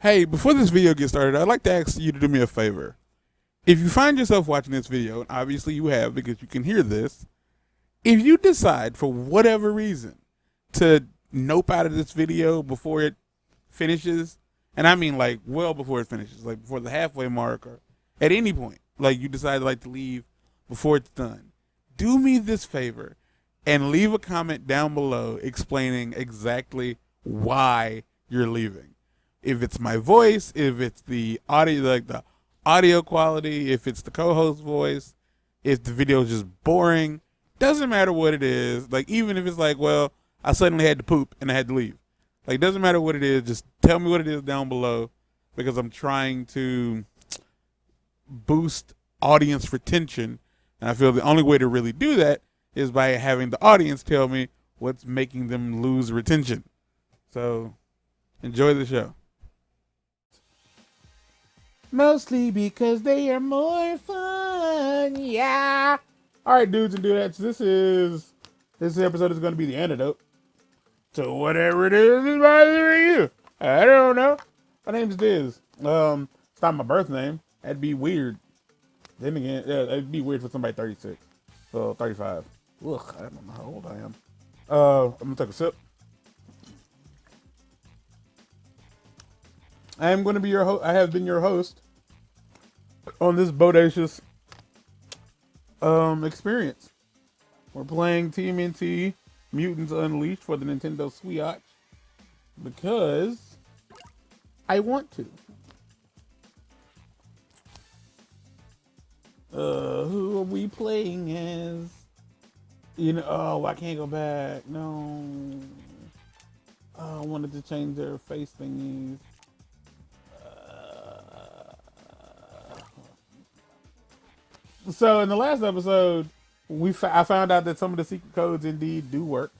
Hey, before this video gets started, I'd like to ask you to do me a favor. If you find yourself watching this video, and obviously you have because you can hear this, if you decide for whatever reason to nope out of this video before it finishes, and I mean like well before it finishes, like before the halfway mark or at any point, like you decide like to leave before it's done, do me this favor and leave a comment down below explaining exactly why you're leaving. If it's my voice, if it's the audio, like the audio quality, if it's the co-host voice, if the video is just boring, doesn't matter what it is. Like even if it's like, well, I suddenly had to poop and I had to leave. Like doesn't matter what it is, just tell me what it is down below because I'm trying to boost audience retention. And I feel the only way to really do that is by having the audience tell me what's making them lose retention. So enjoy the show. Mostly because they are more fun, yeah. All right, dudes and dudettes, this episode is going to be the antidote to whatever it is bothering you. I don't know. My name's Diz. It's not my birth name. That'd be weird. Then again, yeah, it'd be weird for somebody 36. So 35. Ugh, I don't know how old I am. I'm gonna take a sip. I am going to be your host. I have been your host on this bodacious experience. We're playing TMNT Mutants Unleashed for the Nintendo Switch because I want to. Who are we playing as? You know, oh, I can't go back. No. Oh, I wanted to change their face thingies. So in the last episode, I found out that some of the secret codes indeed do work.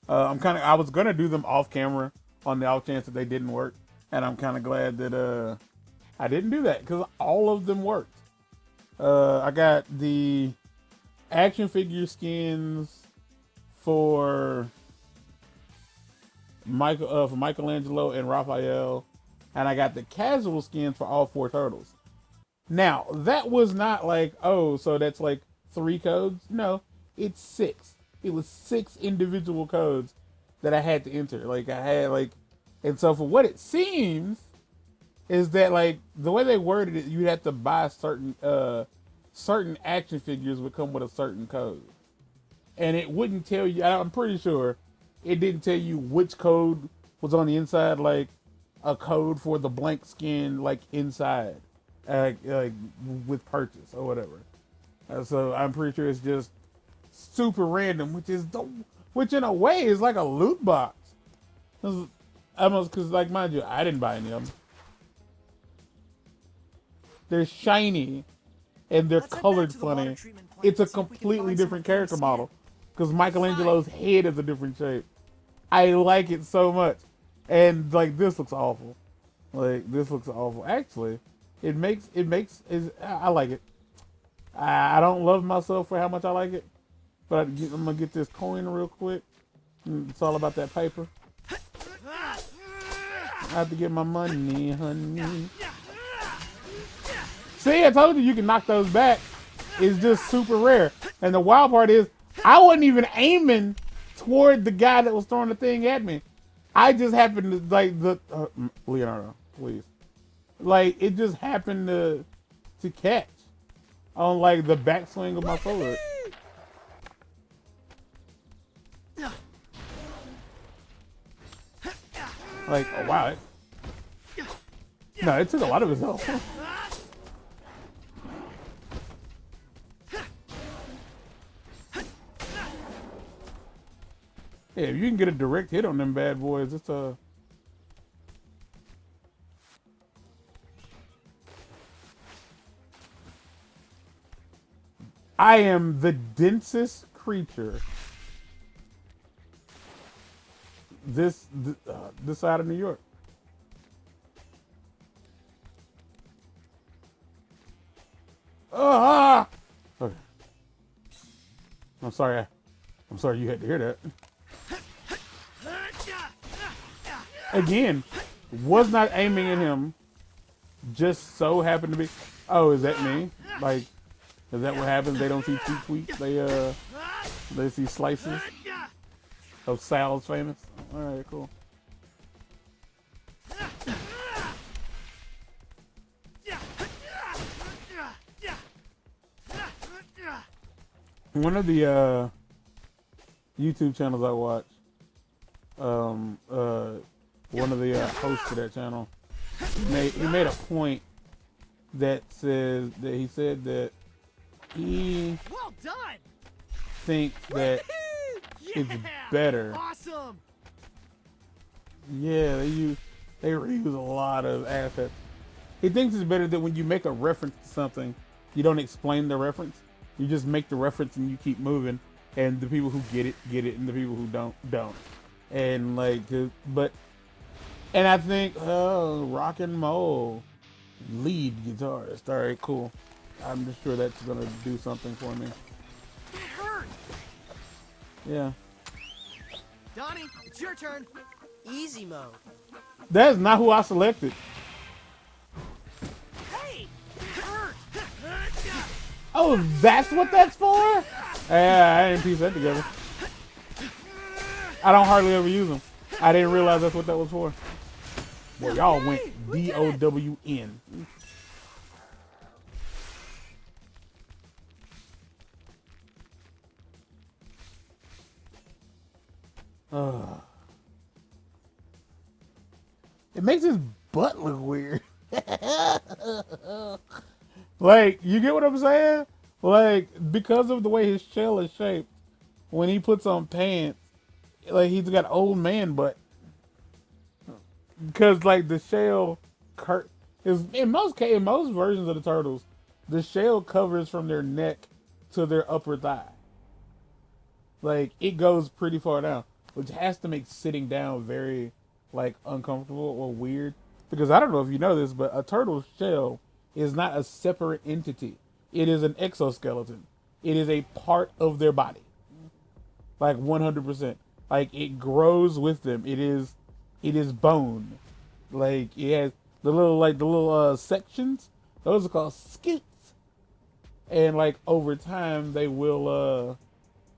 I was gonna do them off camera on the off chance that they didn't work, and I'm kind of glad that I didn't do that because all of them worked. I got the action figure skins for Michelangelo and Raphael, and I got the casual skins for all four turtles. Now, that was not like, oh, so that's like 3 codes. No, it's 6. It was 6 individual codes that I had to enter. And so for what it seems is that like the way they worded it, you'd have to buy certain action figures would come with a certain code. And it wouldn't tell you, I'm pretty sure it didn't tell you which code was on the inside, like a code for the blank skin, like inside. With purchase or whatever. So I'm pretty sure it's just super random, which in a way is like a loot box. Almost, cause like mind you, I didn't buy any of them. They're shiny and they're colored funny. It's a completely different character model because Michelangelo's head is a different shape. I like it so much, and like this looks awful. Actually. I like it. I don't love myself for how much I like it, but I'm gonna get this coin real quick. It's all about that paper. I have to get my money, honey. See, I told you can knock those back. It's just super rare. And the wild part is, I wasn't even aiming toward the guy that was throwing the thing at me. I just happened to like Leonardo, please. Like it just happened to catch on like the backswing of my sword. Like, oh wow. No, it took a lot of his health. Yeah, if you can get a direct hit on them bad boys, it's I am the densest creature this side of New York. Okay. I'm sorry you had to hear that. Again, Was not aiming at him. Just so happened to be. Oh, is that me? Like, is that what happens? They don't see tweets. They see slices of Sal's famous. All right, cool. One of the YouTube channels I watch, one of the hosts of that channel, he made a point that says that he said that he thinks that it's better. Awesome. Yeah, they reuse a lot of assets. He thinks it's better that when you make a reference to something, you don't explain the reference. You just make the reference and you keep moving, and the people who get it, and the people who don't. And like, and I think, Rock and Mole, lead guitarist. All right, cool. I'm just sure that's gonna do something for me. It hurt. Yeah. Donnie, it's your turn. Easy mode. That's not who I selected. Hey, it hurt. Oh, that's what that's for? Yeah, I didn't piece that together. I don't hardly ever use them. I didn't realize that's what that was for. Boy, y'all went D-O-W-N. It makes his butt look weird. Like, you get what I'm saying? Like, because of the way his shell is shaped, when he puts on pants, like, he's got old man butt. Because, like, the shell is in most versions of the turtles, the shell covers from their neck to their upper thigh. Like, it goes pretty far down, which has to make sitting down very, like, uncomfortable or weird. Because I don't know if you know this, but a turtle's shell is not a separate entity. It is an exoskeleton. It is a part of their body. Like 100%. Like, it grows with them. It is bone. Like, it has the little sections. Those are called scutes. And like over time they will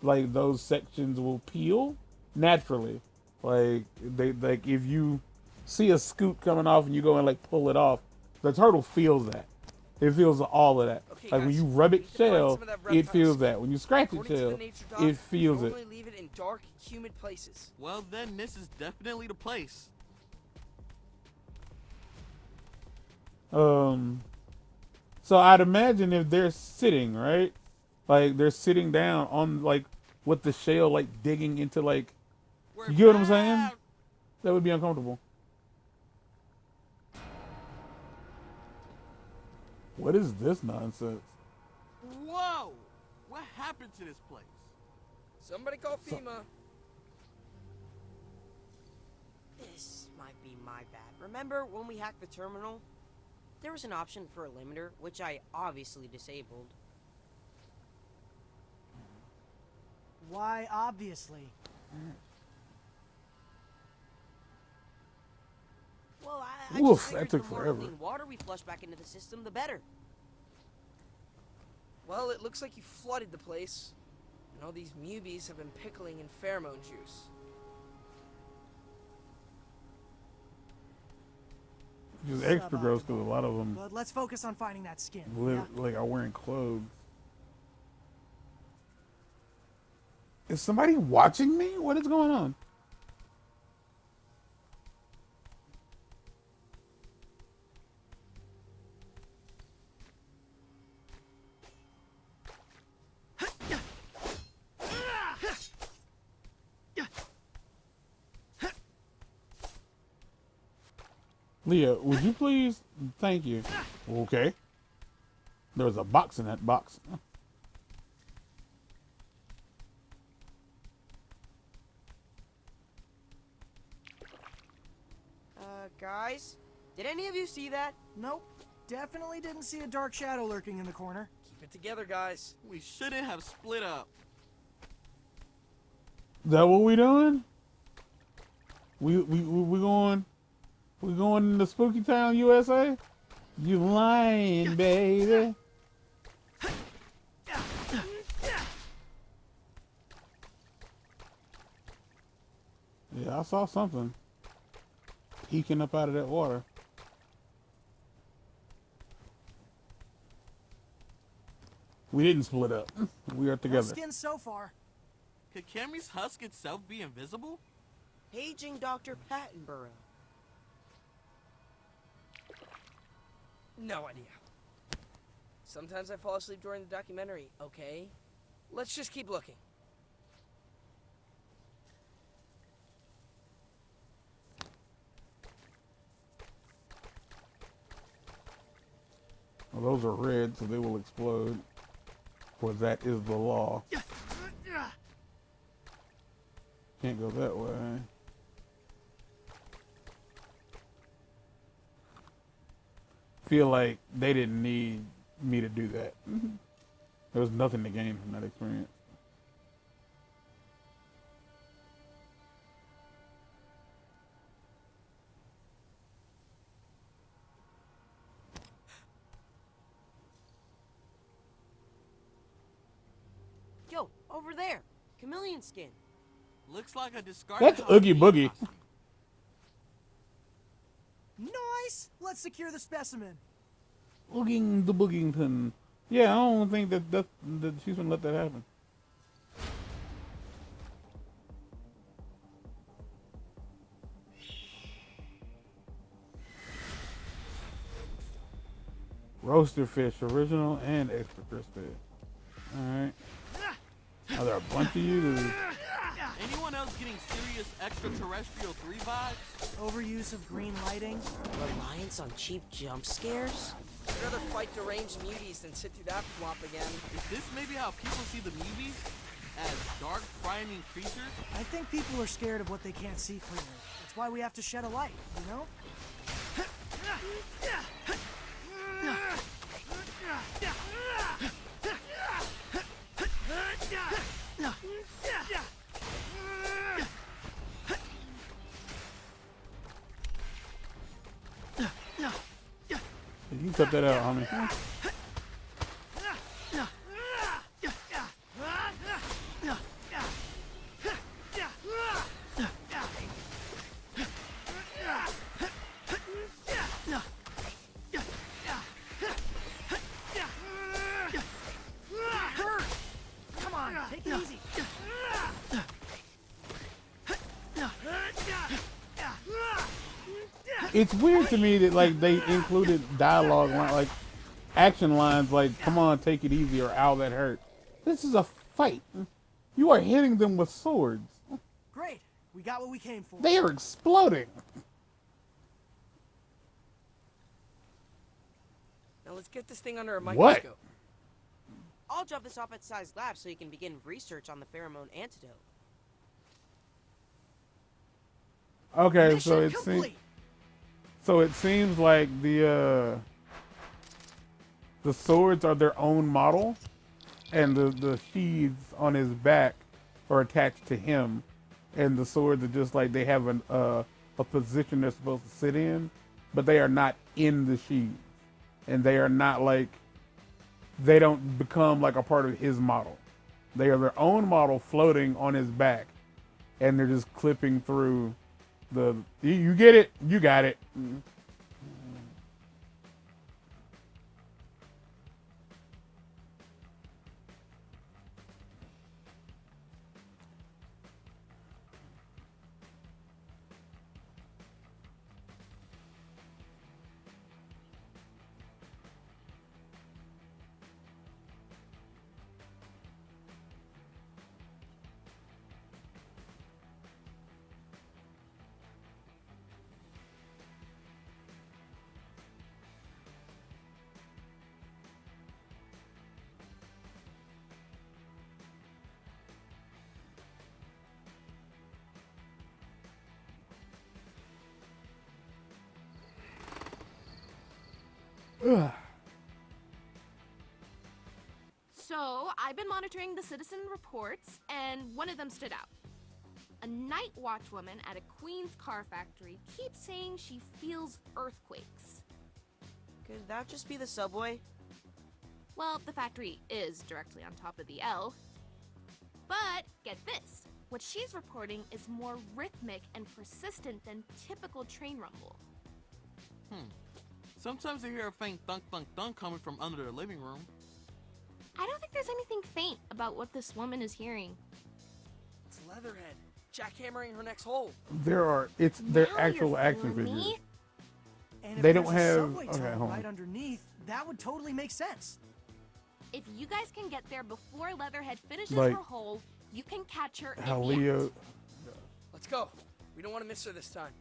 like those sections will peel naturally. Like if you see a scoot coming off and you go and like pull it off, the turtle feels that. It feels all of that. Okay, like guys, when you rub its shell, it feels that. When you scratch its shell, it feels it. Leave it in dark, humid places. Well, then this is definitely the place. So I'd imagine if they're sitting, right? Like they're sitting down on like with the shell like digging into like, you get what I'm saying? That would be uncomfortable. What is this nonsense? Whoa! What happened to this place? Somebody call FEMA. This might be my bad. Remember when we hacked the terminal? There was an option for a limiter, which I obviously disabled. Why, obviously? Well, I Oof, just figured that took the more forever. clean water we flush back into the system, the better. Well, it looks like you flooded the place, and all these mubies have been pickling in pheromone juice. Just extra gross because a lot of them But let's focus on finding that skin. like are wearing clothes. Is somebody watching me? What is going on? Leah, would you please? Thank you. Okay. There's a box in that box. Guys, did any of you see that? Nope. Definitely didn't see a dark shadow lurking in the corner. Keep it together, guys. We shouldn't have split up. Is that what we doing? We going? We going to Spooky Town, USA? You lying, baby. Yeah, I saw something peeking up out of that water. We didn't split up. We are No together. skin so far. Could Cammy's husk itself be invisible? Paging Dr. Pattenborough. No idea. Sometimes I fall asleep during the documentary, okay? Let's just keep looking. Well, those are red, so they will explode. For that is the law. Can't go that way. Feel like they didn't need me to do that. There was nothing to gain from that experience. Yo, over there. Chameleon skin. Looks like a discarded. That's Oogie Halloween Boogie. costume. Nice! Let's secure the specimen. Booging the Boogington. Yeah, I don't think that she's gonna let that happen. Roaster fish, original and extra crispy. Alright. Are there a bunch of you? Anyone else getting serious extraterrestrial 3 vibes? Overuse of green lighting. Reliance on cheap jump scares? I'd rather fight deranged muties than sit through that flop again. Is this maybe how people see the movies? As dark, frightening creatures? I think people are scared of what they can't see clearly. That's why we have to shed a light, you know? You can cut that out, homie. Come on, take it easy. It's weird to me that like they included dialogue like action lines like "Come on, take it easy" or "Ow, that hurt." This is a fight. You are hitting them with swords. Great, we got what we came for. They are exploding. Now let's get this thing under a What? microscope. I'll drop this off at Size Lab so you can begin research on the pheromone antidote. Okay, Mission complete. so it seems like the swords are their own model, and the sheaths on his back are attached to him, and the swords are just like they have a position they're supposed to sit in, but they are not in the sheaths, and they are not like they don't become like a part of his model. They are their own model floating on his back, and they're just clipping through the. You get it? You got it. Ugh. So, I've been monitoring the citizen reports, and one of them stood out. A night watch woman at a Queens car factory keeps saying she feels earthquakes. Could that just be the subway? Well, the factory is directly on top of the L. But get this, what she's reporting is more rhythmic and persistent than typical train rumble. Sometimes I hear a faint thunk thunk thunk coming from under the living room. I don't think there's anything faint about what this woman is hearing. It's Leatherhead, jackhammering her next hole. They're Now actual you're action fooling figures. me. And if They don't there's a have- subway okay, tunnel hold on. right underneath, that would totally make sense. If you guys can get there before Leatherhead finishes Like, her hole, you can catch her How in the Leo, act. Let's go. We don't want to miss her this time.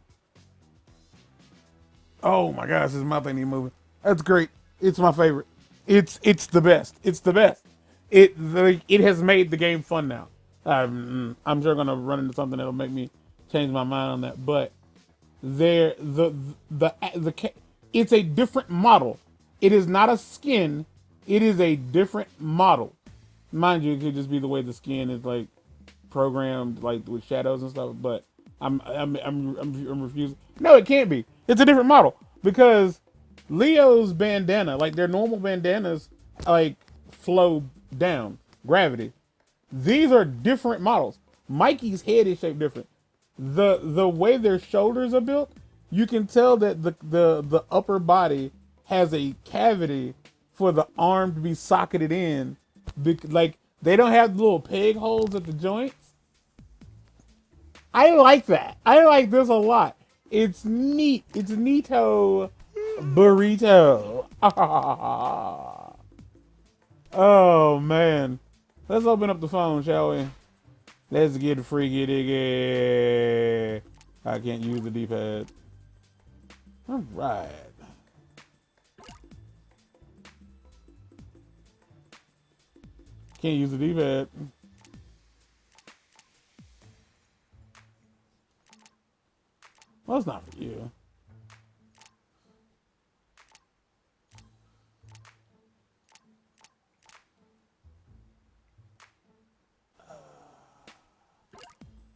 oh my gosh, his mouth ain't even moving. That's great. It's my favorite. It's the best. It's the best. It has made the game fun now. I'm sure gonna run into something that'll make me change my mind on that. But it's a different model. It is not a skin. It is a different model. Mind you, it could just be the way the skin is like programmed, like with shadows and stuff. But I'm refusing. No, it can't be. It's a different model because Leo's bandana, like their normal bandanas, like flow down, gravity. These are different models. Mikey's head is shaped different. The way their shoulders are built, you can tell that the upper body has a cavity for the arm to be socketed in. Like they don't have little peg holes at the joints. I like that. I like this a lot. It's neat. It's neato burrito. Oh man. Let's open up the phone, shall we? Let's get freaky diggy. I can't use the D-pad. All right. Can't use the D-pad. Well, it's not for you.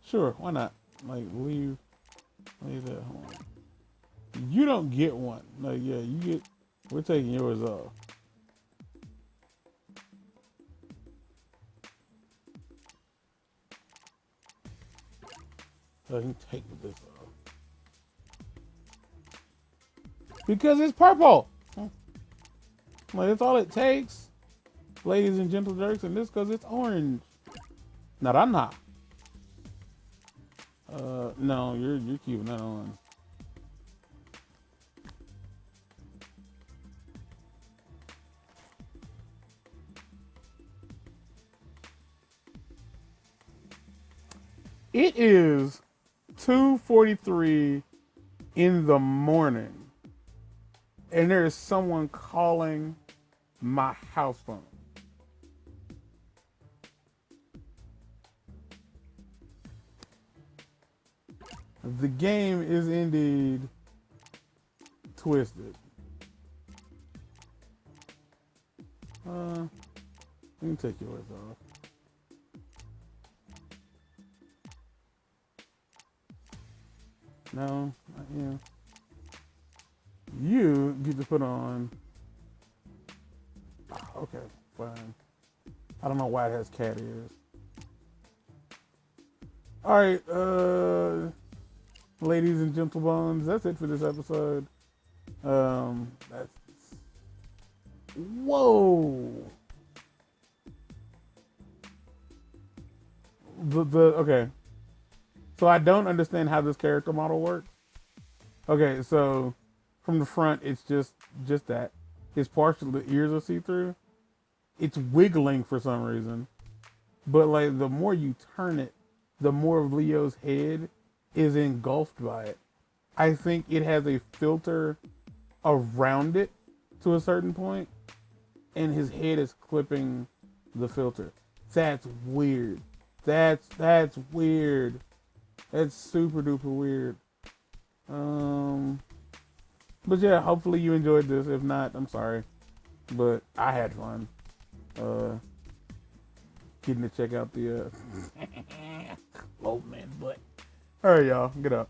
Sure, why not? Like, leave that home. You don't get one. Like, yeah, you get, we're taking yours off. So I can take this off. Because it's purple. Like, that's all it takes. Ladies and gentle jerks, and this because it's orange. Naranja. No, you're keeping that on. It is 2:43 in the morning, and there is someone calling my house phone. The game is indeed twisted. You can take yours off. No, not you. You get to put on. Okay, fine. I don't know why it has cat ears. All right, ladies and gentlemen, that's it for this episode. That's whoa. Okay. So I don't understand how this character model works. Okay, so from the front, it's just that. His the ears are see-through. It's wiggling for some reason. But like the more you turn it, the more of Leo's head is engulfed by it. I think it has a filter around it to a certain point, and his head is clipping the filter. That's weird. That's weird. That's super duper weird. But yeah, hopefully you enjoyed this. If not, I'm sorry, but I had fun. Kidding to check out the old man butt. All right, y'all, get up.